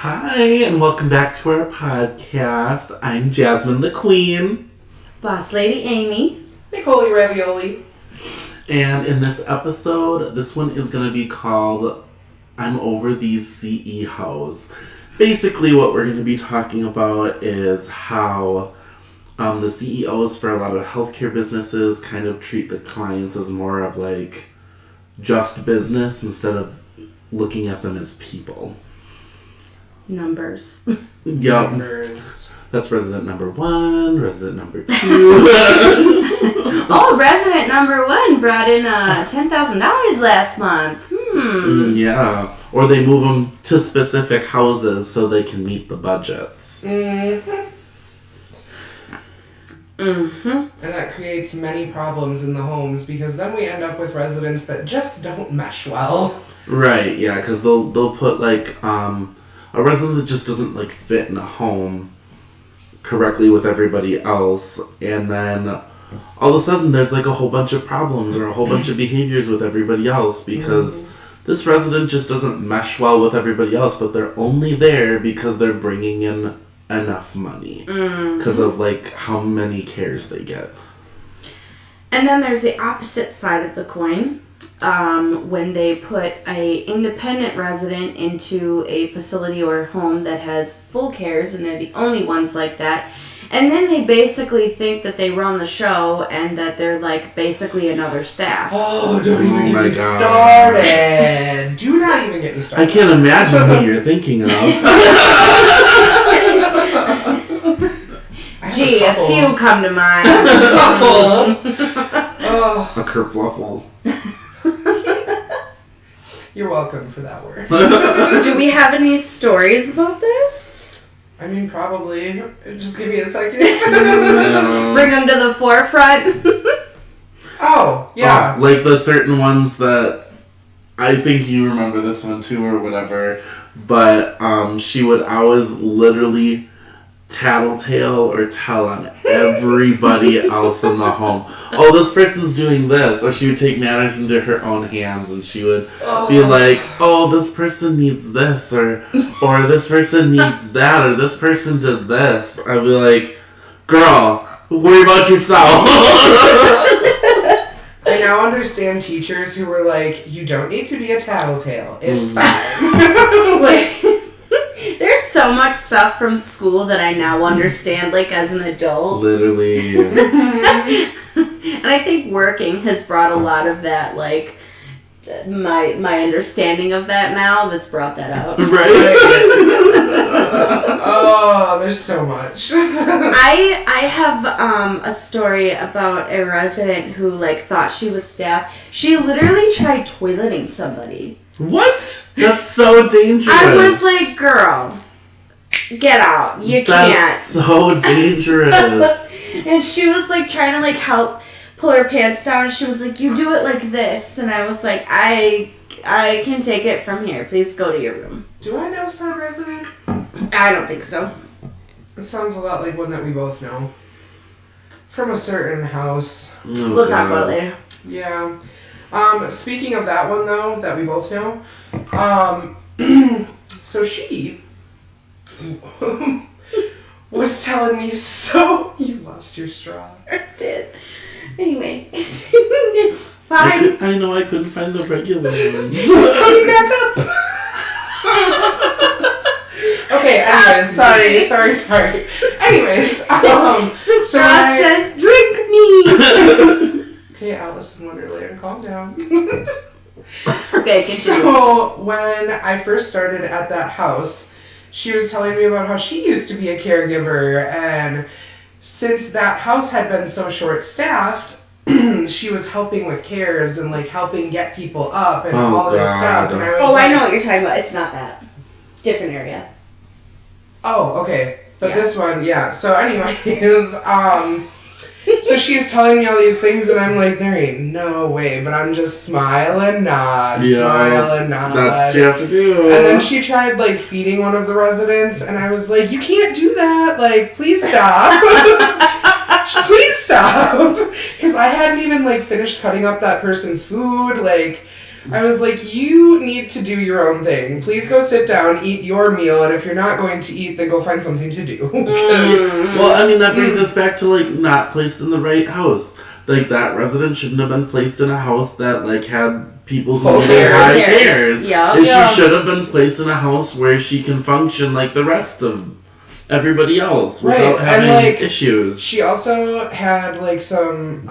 Hi, and welcome back to our podcast. I'm Jasmine the Queen. Boss Lady Amy. Nicole Ravioli. And in this episode, this one is going to be called I'm Over These CE-Hoes. Basically, what we're going to be talking about is how the CEOs for a lot of healthcare businesses kind of treat the clients as more of like just business instead of looking at them as people. Numbers. Yep. Numbers. That's resident number 1, resident number 2. Oh, resident number 1 brought in $10,000 last month. Yeah. Or they move them to specific houses so they can meet the budgets. And that creates many problems in the homes because then we end up with residents that just don't mesh well. Right, yeah, because they'll put like a resident that just doesn't like fit in a home correctly with everybody else, and then all of a sudden there's like a whole bunch of problems or a whole bunch of behaviors with everybody else because this resident just doesn't mesh well with everybody else, but they're only there because they're bringing in enough money because of like how many cares they get. And then there's the opposite side of the coin. When they put a independent resident into a facility or home that has full cares and they're the only ones like that, and then they basically think that they run the show and that they're like basically another staff. Oh, don't even get me God. started. Do not even get me started. I can't imagine who you're thinking of. Gee, a few come to mind. Oh, A kerfluffle. you're welcome for that word. Do we have any stories about this? I mean, probably. Just give me a second. Bring them to the forefront. Oh, yeah. Like the certain ones that I think you remember this one too or whatever, but she would always literally tattletale or tell on everybody else in the home. Oh, this person's doing this. Or she would take matters into her own hands and she would be like, oh, this person needs this or this person needs that or this person did this. I'd be like, girl, worry about yourself. I now understand teachers who were like, you don't need to be a tattletale. It's fine. Like, there's so much stuff from school that I now understand, like, as an adult. Literally. And I think working has brought a lot of that, like, my understanding of that now that's brought that out. Right? oh, there's so much. I have a story about a resident who, like, thought she was staff. She literally tried toileting somebody. What? That's so dangerous. I was like, girl, get out. You can't. That's so dangerous. And she was like trying to like help pull her pants down. She was like, you do it like this. And I was like, I can take it from here. Please go to your room. Do I know said resident? I don't think so. It sounds a lot like one that we both know. From a certain house. Oh, We'll talk about it later. Yeah. Speaking of that one, though, that we both know, so she was telling me, so you lost your straw. I did. Anyway, it's fine. I know I couldn't find the regular ones. It's coming back up. Okay, anyways, sorry. Anyways, the straw says, drink me. Okay, Alice in Wonderland, calm down. Okay, continue. So, when I first started at that house, she was telling me about how she used to be a caregiver, and since that house had been so short-staffed, she was helping with cares and, like, helping get people up and all this stuff. And I was I know what you're talking about. It's not that. Different area. Oh, okay. But Yeah. this one, yeah. So anyways, so she's telling me all these things and I'm like, there ain't no way, but I'm just smile and nod. That's what you have to do. And then she tried like feeding one of the residents and I was like, you can't do that. Like, please stop. Please stop. Because I hadn't even like finished cutting up that person's food. Like, I was like, you need to do your own thing. Please go sit down, eat your meal, and if you're not going to eat, then go find something to do. Well, I mean, that brings us back to, like, not placed in the right house. Like, that resident shouldn't have been placed in a house that, like, had people who needed high cares. Yeah. She should have been placed in a house where she can function like the rest of everybody else without having issues. She also had, like, some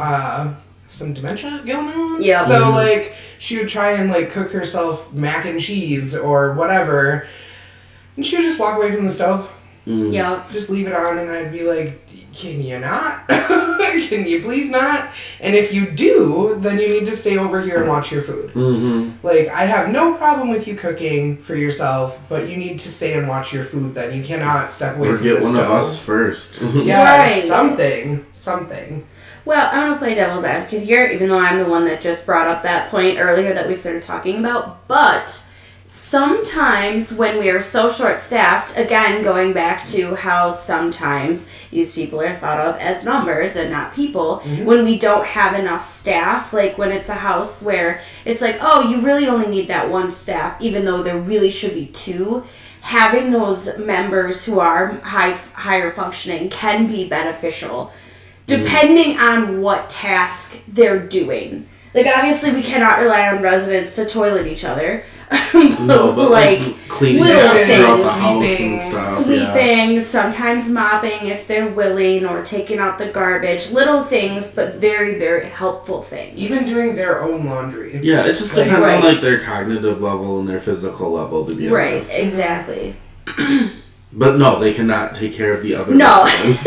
dementia going on. Yeah. So, like, she would try and, like, cook herself mac and cheese or whatever, and she would just walk away from the stove. Yeah. Just leave it on, and I'd be like, can you not? Can you please not? And if you do, then you need to stay over here and watch your food. Mm-hmm. Like, I have no problem with you cooking for yourself, but you need to stay and watch your food then. You cannot step away from the stove. Or get one of us first. Yeah, right. Something. Well, I'm going to play devil's advocate here, even though I'm the one that just brought up that point earlier that we started talking about. But sometimes when we are so short-staffed, again, going back to how sometimes these people are thought of as numbers and not people, when we don't have enough staff, like when it's a house where it's like, oh, you really only need that one staff, even though there really should be two, having those members who are higher functioning can be beneficial, depending on what task they're doing. Like, obviously, we cannot rely on residents to toilet each other. No, but like cleaning little throughout the things. house and stuff. Sweeping, sometimes mopping if they're willing, or taking out the garbage. Little things, but very, very helpful things. Even doing their own laundry. Yeah, it just depends on like their cognitive level and their physical level, to be honest. Right, exactly. But no, they cannot take care of the other residents.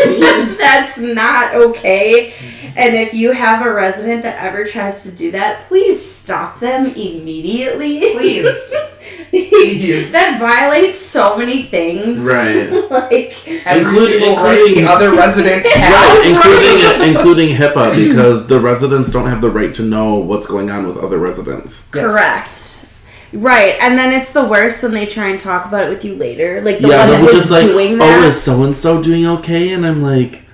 That's not okay. And if you have a resident that ever tries to do that, please stop them immediately. Please. Please. That violates so many things. Right. Like, including the other resident has. Right, including HIPAA, because the residents don't have the right to know what's going on with other residents. Yes. Correct. Right, and then it's the worst when they try and talk about it with you later. Like the one that was was like, doing that. Oh, is so-and-so doing okay? And I'm like,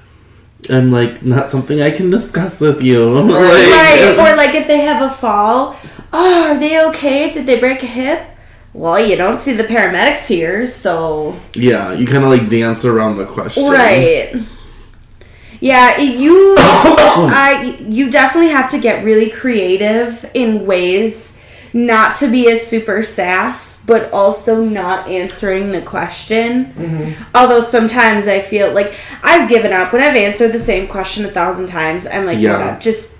not something I can discuss with you. Right, or like if they have a fall, oh, are they okay? Did they break a hip? Well, you don't see the paramedics here, so... Yeah, you kind of like dance around the question. Right. Yeah, you definitely have to get really creative in ways not to be a super sass, but also not answering the question. Mm-hmm. Although sometimes I feel like I've given up. When I've answered the same question 1,000 times, I'm like, yeah, just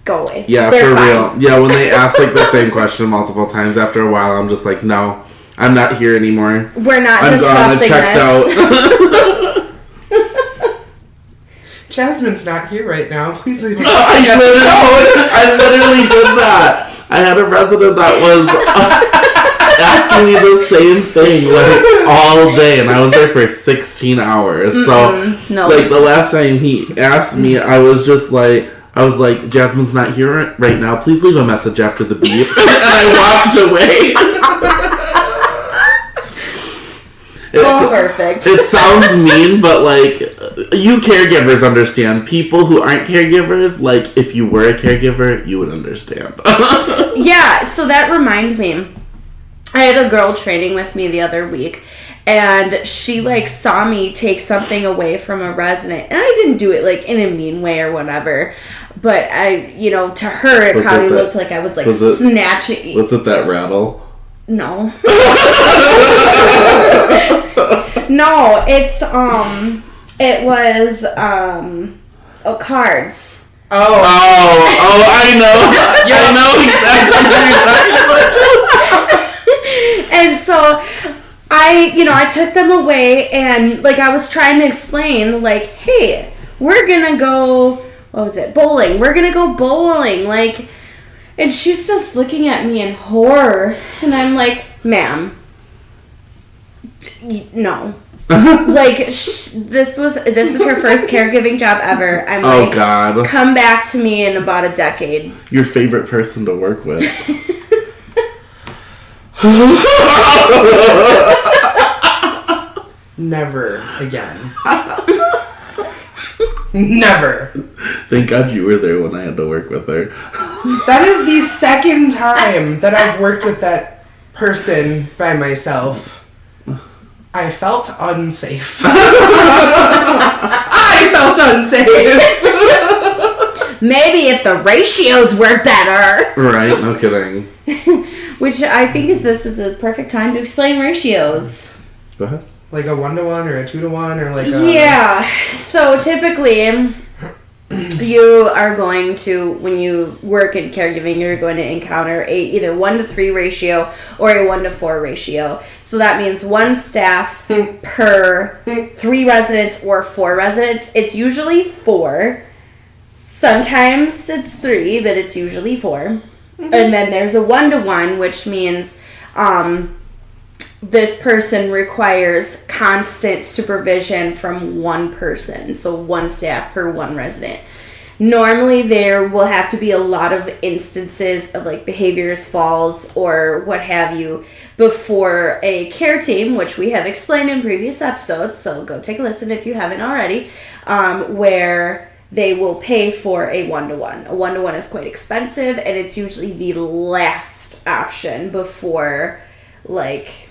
go away. Yeah, They're for fine. real. Yeah, when they ask like the same question multiple times, after a while, I'm just like, no, I'm not here anymore. We're not I'm discussing gone. I checked this. out. Jasmine's not here right now. Please leave me. I literally did that. I had a resident that was asking me the same thing like all day, and I was there for 16 hours. So, like the last time he asked me, I was like, Jasmine's not here right now. Please leave a message after the beep. And I walked away. Perfect. It sounds mean, but like, you caregivers understand. People who aren't caregivers, like, if you were a caregiver, you would understand. Yeah, so that reminds me. I had a girl training with me the other week, and she, like, saw me take something away from a resident, and I didn't do it, like, in a mean way or whatever, but to her, it probably looked like I was, like, snatching. Was it that rattle? No. No, it was, cards. Oh, I know. I know exactly what you're talking about. And so I took them away, and like I was trying to explain, like, hey, we're gonna go, what was it, bowling. We're gonna go bowling, like, and she's just looking at me in horror, and I'm like, ma'am, no. Like, this is her first caregiving job ever. I'm like, oh God, come back to me in about a decade. Your favorite person to work with. Never again. Never. Thank God you were there when I had to work with her. That is the second time that I've worked with that person by myself. I felt unsafe. I felt unsafe. Maybe if the ratios were better. Right, no kidding. Which I think this is a perfect time to explain ratios. Go ahead. Like a 1-to-1 or a 2-to-1 or like a... Yeah. So typically, you are going to, when you work in caregiving, you're going to encounter a either 1-to-3 ratio or a 1-to-4 ratio. So that means 1 staff per 3 residents or 4 residents. It's usually 4. Sometimes it's 3, but it's usually 4. Mm-hmm. And then there's a 1-to-1, which means this person requires constant supervision from 1 person. So 1 staff per 1 resident. Normally there will have to be a lot of instances of like behaviors, falls, or what have you before a care team, which we have explained in previous episodes, so go take a listen if you haven't already, where they will pay for a 1-to-1. A 1-to-1 is quite expensive, and it's usually the last option before, like,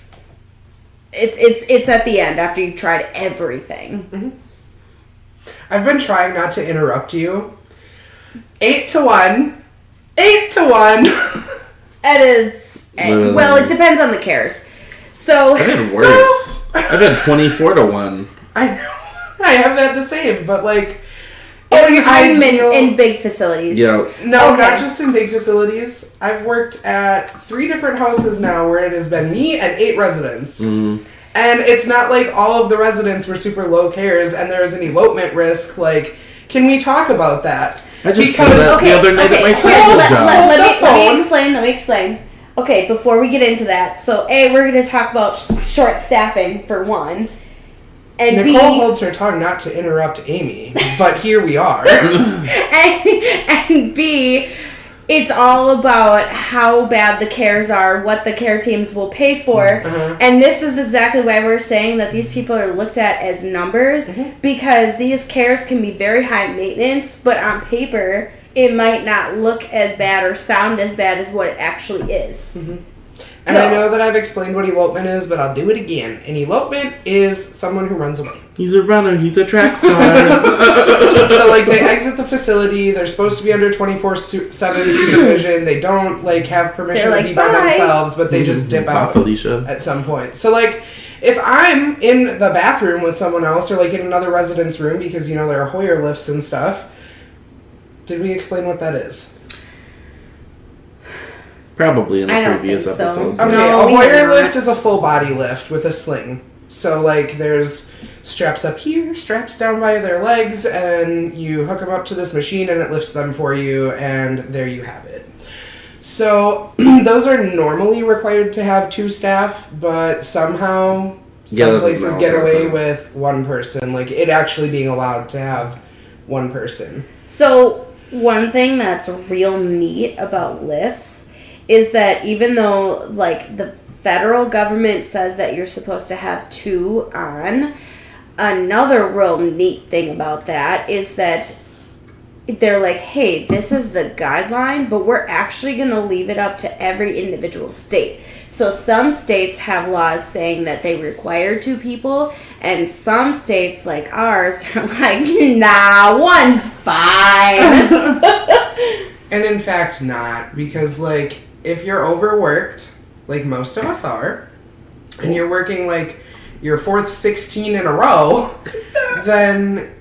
it's at the end after you've tried everything. Mm-hmm. I've been trying not to interrupt you. 8-to-1. 8-to-1. It is. Well, it depends on the cares. So I've had worse. I've had 24-to-1. I know. I have had the same, but like... Oh, you're talking in big facilities. Yeah. No, Okay. not just in big facilities. I've worked at 3 different houses now where it has been me and 8 residents. Mm. And it's not like all of the residents were super low cares and there was an elopement risk. Like, can we talk about that? I just did that the other night at my travel job. Let me explain. Okay, before we get into that, so A, we're going to talk about short staffing for one. And Nicole holds her tongue not to interrupt Amy, but here we are. and B, it's all about how bad the cares are, what the care teams will pay for, and this is exactly why we're saying that these people are looked at as numbers, because these cares can be very high maintenance, but on paper, it might not look as bad or sound as bad as what it actually is. And I know that I've explained what elopement is, but I'll do it again. An elopement is someone who runs away. He's a runner. He's a track star. So, like, they exit the facility. They're supposed to be under 24/7 supervision. They don't, like, have permission to be by themselves, but they just dip out at some point. So, like, if I'm in the bathroom with someone else or, like, in another resident's room because, you know, there are Hoyer lifts and stuff, did we explain what that is? Probably in the I don't previous think so. episode. Okay, No, a we Hoyer haven't. lift is a full body lift with a sling. So, like, there's straps up here, straps down by their legs, and you hook them up to this machine and it lifts them for you, and there you have it. So, those are normally required to have 2 staff, but somehow some places get away with 1 person. Like, it actually being allowed to have 1 person. So, one thing that's real neat about lifts is that even though, like, the federal government says that you're supposed to have 2 on, another real neat thing about that is that they're like, hey, this is the guideline, but we're actually going to leave it up to every individual state. So some states have laws saying that they require 2 people, and some states, like ours, are like, nah, 1's fine. And in fact, not. Because, like, if you're overworked, like most of us are, and you're working, like, your 4th 16 in a row, then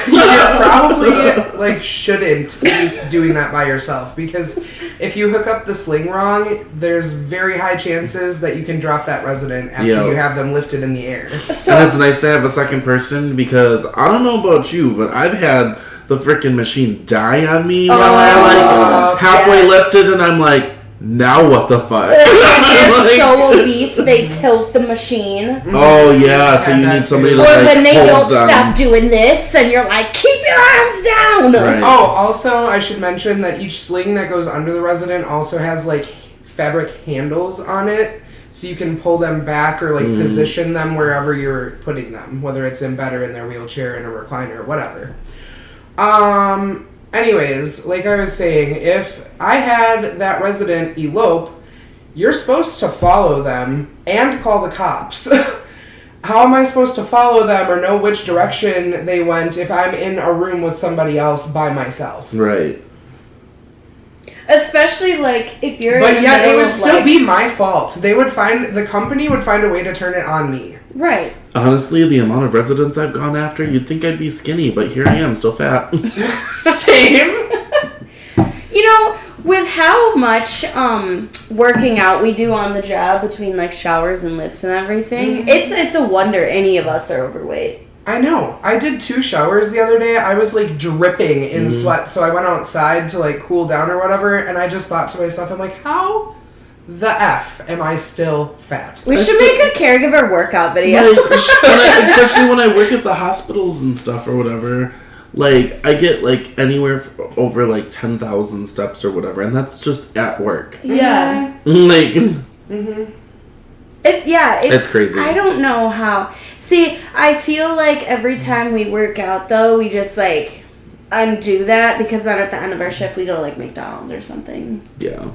you probably, like, shouldn't be doing that by yourself. Because if you hook up the sling wrong, there's very high chances that you can drop that resident after you have them lifted in the air. So, and it's nice to have a second person, because I don't know about you, but I've had the freaking machine die on me while I, like, halfway lifted, and I'm like, now what the fuck? they're so obese, they tilt the machine. Oh, yeah, so you need somebody to, Or like, then they hold don't them. stop doing this, and you're like, keep your arms down! Right. Oh, also, I should mention that each sling that goes under the resident also has, like, fabric handles on it, so you can pull them back or, like, position them wherever you're putting them, whether it's in bed or in their wheelchair, in a recliner, or whatever. anyways, like I was saying, if I had that resident elope, you're supposed to follow them and call the cops. How am I supposed to follow them or know which direction they went if I'm in a room with somebody else by myself? Right. Especially, like, if you're But in the yet it middle would of, still like, be my fault. The company would find a way to turn it on me. right. Honestly, the amount of residents I've gone after, you'd think I'd be skinny, but here I am, still fat. Same. You know, with how much working out we do on the job between, like, showers and lifts and everything, it's a wonder any of us are overweight. I know. I did 2 showers the other day. I was like dripping in sweat, so I went outside to like cool down or whatever, and I just thought to myself, I'm like, how the F am I still fat? We should make a caregiver workout video. Like, especially when I work at the hospitals and stuff or whatever, like, I get, like, anywhere over, like, 10,000 steps or whatever, and that's just at work. Yeah. Like... It's crazy. I don't know how. See, I feel like every time we work out, though, we just, like, undo that, because then at the end of our shift, we go to, like, McDonald's or something. Yeah.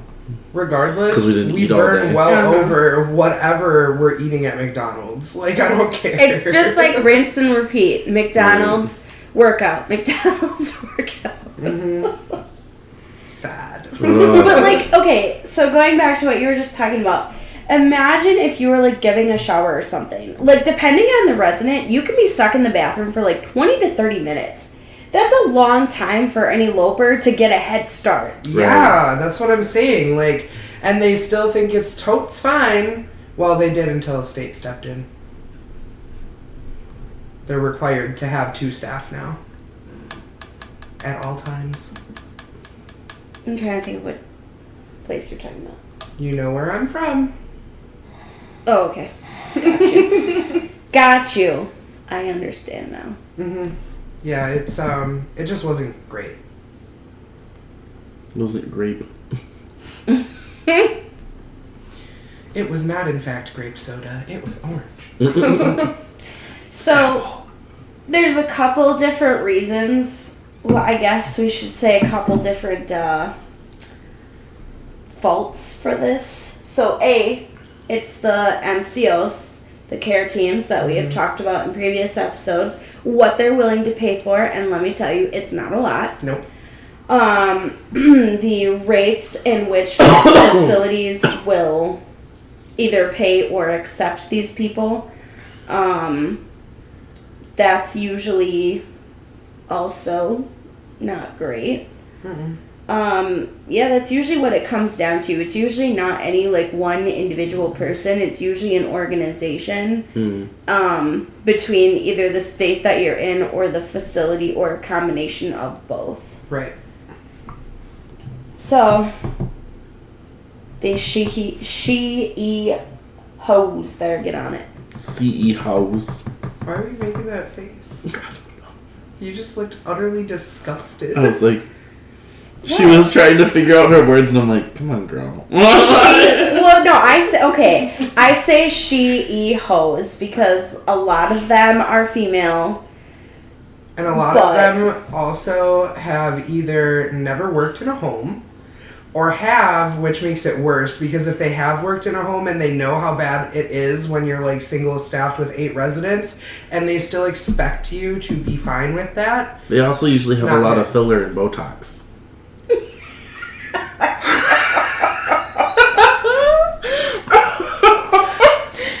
Regardless, 'Cause we didn't we eat all burn day. well over whatever we're eating at McDonald's. Like, I don't care. It's just, like, rinse and repeat. McDonald's, workout. McDonald's, workout. Sad. But, like, okay, so going back to what you were just talking about, imagine if you were, like, giving a shower or something. Like, depending on the resident, you can be stuck in the bathroom for, like, 20 to 30 minutes. That's a long time for an eloper to get a head start. Yeah, that's what I'm saying. Like, and they still think it's totes fine. Well, they did until the state stepped in. They're required to have 2 staff now. At all times. I'm trying to think of what place you're talking about. You know where I'm from. Oh, okay. Got you. Got you. I understand now. Yeah, it's it just wasn't great. Was it grape? It was not, in fact, grape soda. It was orange. So, there's a couple different reasons. Well, I guess we should say a couple different faults for this. So, A, it's the MCOs, the care teams that we have talked about in previous episodes, what they're willing to pay for, and let me tell you, it's not a lot. Nope. The rates in which facilities will either pay or accept these people, that's usually also not great. Yeah, that's usually what it comes down to. It's usually not any, like, one individual person. It's usually an organization between either the state that you're in or the facility, or a combination of both. Right. So, the CE-Hoes better get on it. CE-Hoes. Why are you making that face? I don't know. You just looked utterly disgusted. I was like... She was trying to figure out her words, and I'm like, come on, girl. I say she-e-hoes because a lot of them are female. And a lot of them also have either never worked in a home, or have, which makes it worse, because if they have worked in a home and they know how bad it is when you're, like, single staffed with 8 residents, and they still expect you to be fine with that. They also usually have a lot of filler and Botox.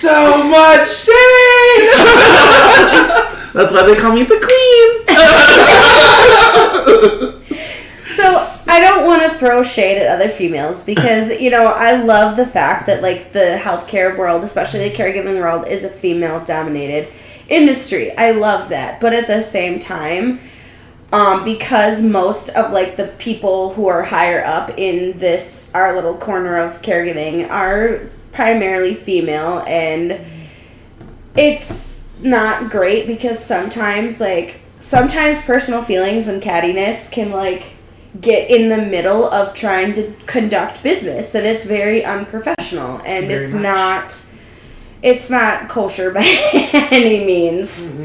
So much shade! That's why they call me the queen. So, I don't want to throw shade at other females because, you know, I love the fact that, like, the healthcare world, especially the caregiving world, is a female-dominated industry. I love that. But at the same time, because most of, like, the people who are higher up in this, our little corner of caregiving, are primarily female, and it's not great because sometimes personal feelings and cattiness can, like, get in the middle of trying to conduct business, and it's very unprofessional, and it's not kosher by any means.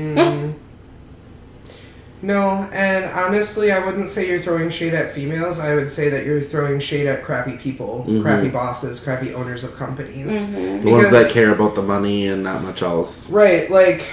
No, and honestly, I wouldn't say you're throwing shade at females. I would say that you're throwing shade at crappy people, crappy bosses, crappy owners of companies. The ones that care about the money and not much else. Right, like,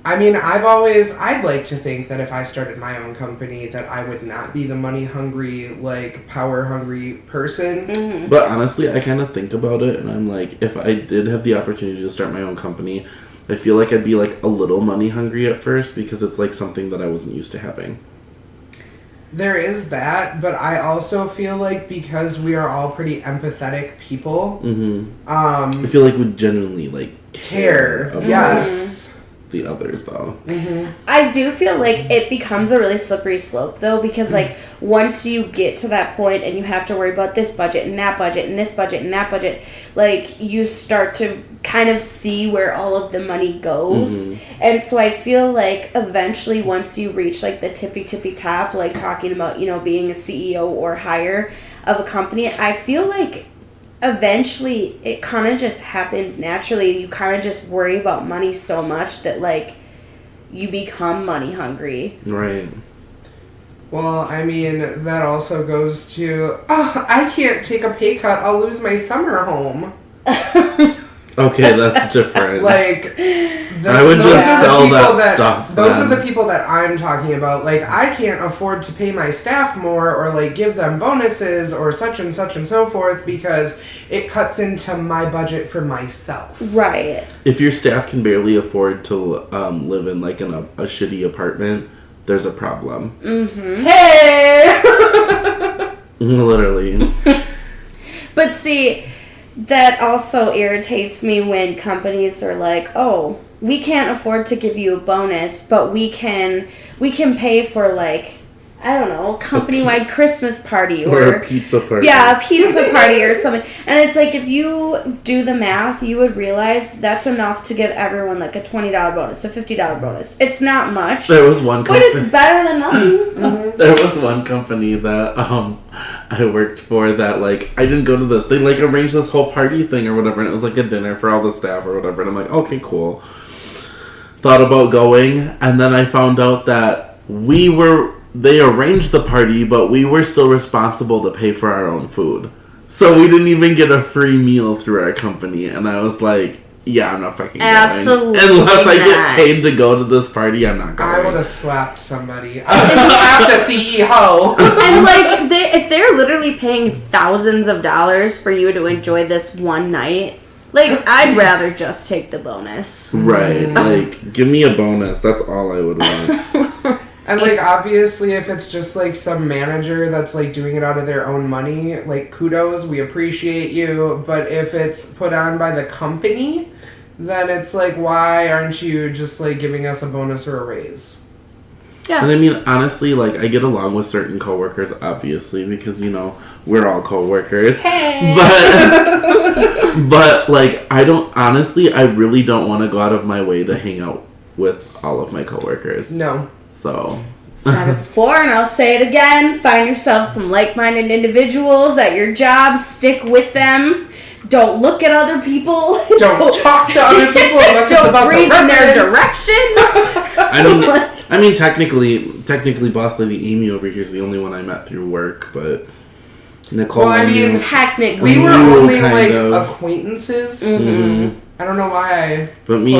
I mean, I'd like to think that if I started my own company that I would not be the money-hungry, like, power-hungry person. But honestly, I kind of think about it, and I'm like, if I did have the opportunity to start my own company, I feel like I'd be, like, a little money-hungry at first, because it's, like, something that I wasn't used to having. There is that, but I also feel like because we are all pretty empathetic people, I feel like we genuinely, like, care about yes. the others, though. I do feel like it becomes a really slippery slope, though, because, like, once you get to that point and you have to worry about this budget and that budget and this budget and that budget, like, you start to kind of see where all of the money goes. And so I feel like eventually once you reach, like, the tippy top, like, talking about, you know, being a CEO or higher of a company, I feel like eventually it kind of just happens naturally. You kind of just worry about money so much that, like, you become money hungry. Right. Well, I mean, that also goes to, I can't take a pay cut, I'll lose my summer home. Okay, that's different. Like, I would just sell that stuff. Those are the people that I'm talking about. Like, I can't afford to pay my staff more or, like, give them bonuses or such and so forth because it cuts into my budget for myself. Right. If your staff can barely afford to live in, like, a shitty apartment, there's a problem. Hey! Literally. But see, that also irritates me when companies are like, oh, we can't afford to give you a bonus, but we can pay for, like, I don't know, company-wide Christmas party or a pizza party. Yeah, a pizza party or something. And it's like, if you do the math, you would realize that's enough to give everyone, like, a $20 bonus, a $50 bonus. It's not much. There was one company, but it's better than nothing. There was one company that I worked for that, like, I didn't go to this. They, like, arranged this whole party thing or whatever, and it was, like, a dinner for all the staff or whatever. And I'm like, okay, cool. Thought about going, and then I found out that they arranged the party, but we were still responsible to pay for our own food. So we didn't even get a free meal through our company. And I was like, yeah, I'm not fucking Absolutely going. Unless I not. get paid to go to this party, I'm not going. I would have slapped somebody. I would have slapped a CE-Hoe. And, like, if they're literally paying thousands of dollars for you to enjoy this one night, like, I'd rather just take the bonus. Right. Like, give me a bonus. That's all I would want. And, like, obviously, if it's just, like, some manager that's, like, doing it out of their own money, like, kudos, we appreciate you. But if it's put on by the company, then it's, like, why aren't you just, like, giving us a bonus or a raise? Yeah. And I mean, honestly, like, I get along with certain coworkers, obviously, because, you know, we're all coworkers. Hey! But, like, I really don't want to go out of my way to hang out with all of my coworkers. No. So. Said it before, and I'll say it again. Find yourself some like-minded individuals at your job. Stick with them. Don't look at other people. Don't talk to other people unless it's about breathe the in their residents. direction. I mean, technically, Boss Lady Amy over here is the only one I met through work, but Nicole. Well, I mean, technically, we were only kind like of acquaintances. Mm-hmm. I don't know why. But me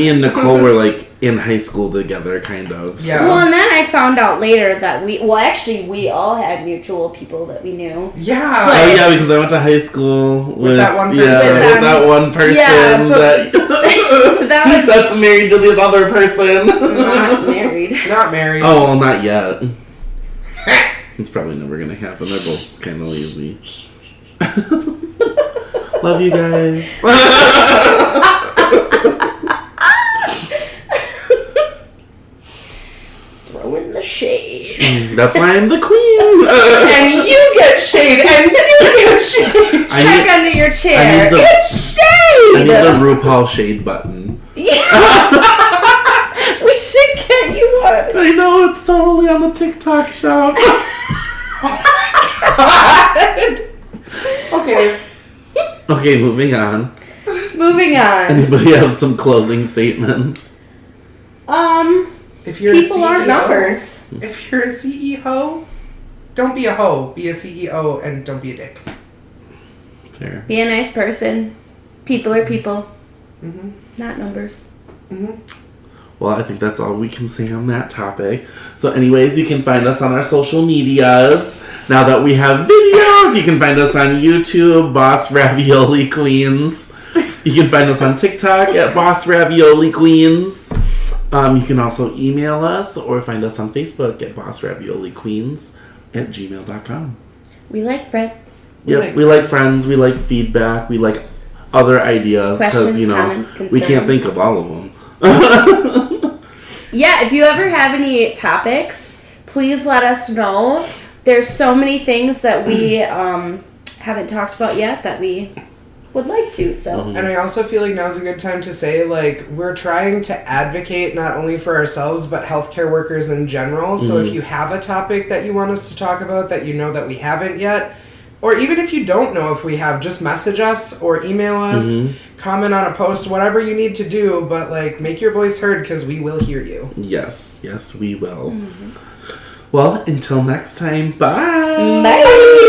and Nicole were like in high school together, kind of. Yeah. Well, and then I found out later that we all had mutual people that we know. Yeah. Oh yeah, because I went to high school with that one person. Yeah, with that one person that's married to the other person. Not married. Not married. Oh, well, not yet. It's probably never gonna happen. They're both kind of lazy. Love you guys. Throwing the shade. That's why I'm the queen. And you get shade. And you get shade. Check under your chair. It's shade. I need the RuPaul shade button. Yeah. We should get you one. I know, it's totally on the TikTok shop. Okay, moving on. Moving on. Anybody have some closing statements? If you're People a CEO, aren't numbers. If you're a CE-Hoe, don't be a hoe. Be a CEO and don't be a dick. Fair. Be a nice person. People are people. Mm-hmm. Not numbers. Mm-hmm. Well, I think that's all we can say on that topic. So anyways, you can find us on our social medias. Now that we have videos, you can find us on YouTube, Boss Ravioli Queens. You can find us on TikTok at Boss Ravioli Queens. You can also email us or find us on Facebook at bossravioliqueens@gmail.com. We like friends. Yep, we like friends, we like feedback, we like other ideas. Questions, Because, comments, we can't concerns. think of all of them. Yeah, if you ever have any topics, please let us know. There's so many things that we haven't talked about yet that we would like to. So, And I also feel like now's a good time to say, like, we're trying to advocate not only for ourselves, but healthcare workers in general. So if you have a topic that you want us to talk about that you know that we haven't yet, or even if you don't know if we have, just message us or email us, comment on a post, whatever you need to do, but, like, make your voice heard because we will hear you. Yes, we will. Well, until next time, bye! bye!